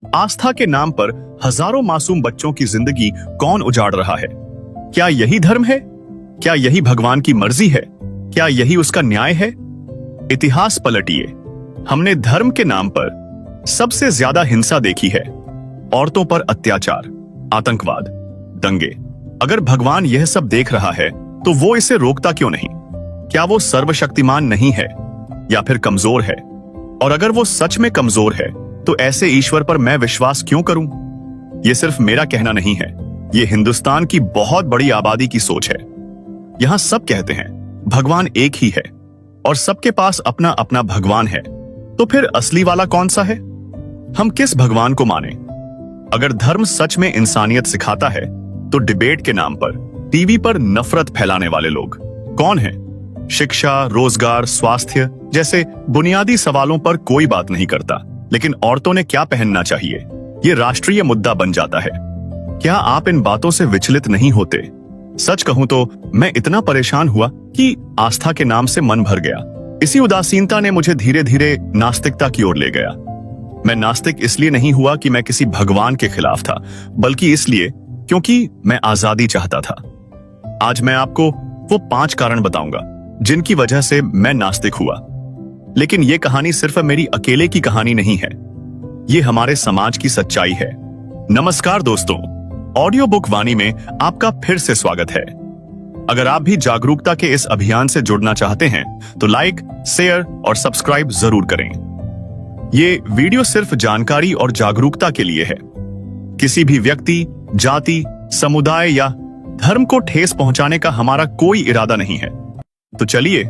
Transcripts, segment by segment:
आस्था के नाम पर हजारों मासूम बच्चों की जिंदगी कौन उजाड़ रहा है? क्या यही धर्म है? क्या यही भगवान की मर्जी है? क्या यही उसका न्याय है? इतिहास पलटिए। हमने धर्म के नाम पर सबसे ज्यादा हिंसा देखी है। औरतों पर अत्याचार, आतंकवाद, दंगे। अगर भगवान यह सब देख रहा है तो वो इसे रोकता क्यों नहीं? क्या वो सर्वशक्तिमान नहीं है या फिर कमजोर है? और अगर वो सच में कमजोर है तो ऐसे ईश्वर पर मैं विश्वास क्यों करूं? ये सिर्फ मेरा कहना नहीं है, ये हिंदुस्तान की बहुत बड़ी आबादी की सोच है। यहां सब कहते हैं भगवान एक ही है और सबके पास अपना अपना भगवान है। तो फिर असली वाला कौन सा है? हम किस भगवान को माने? अगर धर्म सच में इंसानियत सिखाता है तो डिबेट के नाम पर टीवी पर नफरत फैलाने वाले लोग कौन हैं? शिक्षा, रोजगार, स्वास्थ्य जैसे बुनियादी सवालों पर कोई बात नहीं करता, लेकिन औरतों ने क्या पहनना चाहिए ये राष्ट्रीय मुद्दा बन जाता है। क्या आप इन बातों से विचलित नहीं होते? सच कहूं तो मैं इतना परेशान हुआ कि आस्था के नाम से मन भर गया। इसी उदासीनता ने मुझे धीरे धीरे नास्तिकता की ओर ले गया। मैं नास्तिक इसलिए नहीं हुआ कि मैं किसी भगवान के खिलाफ था, बल्कि इसलिए क्योंकि मैं आजादी चाहता था। आज मैं आपको वो 5 कारण बताऊंगा जिनकी वजह से मैं नास्तिक हुआ। लेकिन ये कहानी सिर्फ मेरी अकेले की कहानी नहीं है, ये हमारे समाज की सच्चाई है। नमस्कार दोस्तों, ऑडियो बुक वाणी में आपका फिर से स्वागत है। अगर आप भी जागरूकता के इस अभियान से जुड़ना चाहते हैं तो लाइक, शेयर और सब्सक्राइब जरूर करें। ये वीडियो सिर्फ जानकारी और जागरूकता के लिए है। किसी भी व्यक्ति, जाति, समुदाय या धर्म को ठेस पहुंचाने का हमारा कोई इरादा नहीं है। तो चलिए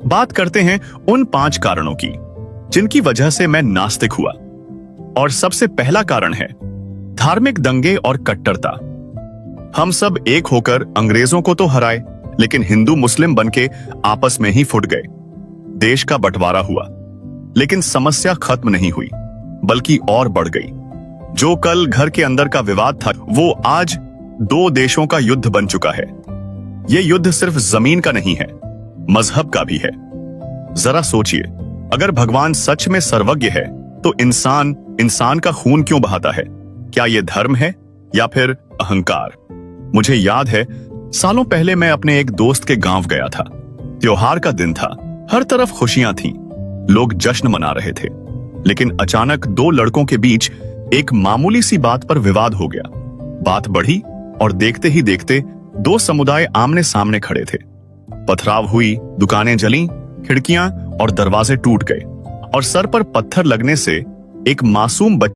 बात करते हैं उन 5 कारणों की जिनकी वजह से मैं नास्तिक हुआ। और सबसे पहला कारण है धार्मिक दंगे और कट्टरता। हम सब एक होकर अंग्रेजों को तो हराए, लेकिन हिंदू मुस्लिम बनके आपस में ही फुट गए। देश का बंटवारा हुआ, लेकिन समस्या खत्म नहीं हुई, बल्कि और बढ़ गई। जो कल घर के अंदर का विवाद था, वो आज 2 देशों का युद्ध बन चुका है। यह युद्ध सिर्फ जमीन का नहीं है, मजहब का भी है। जरा सोचिए, अगर भगवान सच में सर्वज्ञ है तो इंसान का खून क्यों बहाता है? क्या यह धर्म है या फिर अहंकार? मुझे याद है, सालों पहले मैं अपने एक दोस्त के गांव गया था। त्योहार का दिन था, हर तरफ खुशियां थीं, लोग जश्न मना रहे थे। लेकिन अचानक 2 लड़कों के बीच एक मामूली सी बात पर विवाद हो गया। बात बढ़ी और देखते ही देखते 2 समुदाय आमने सामने खड़े थे। पथराव हुई, दुकानें जलीं, खिड़कियां और दरवाजे टूट गए और सर पर पत्थर लगने से एक मासूम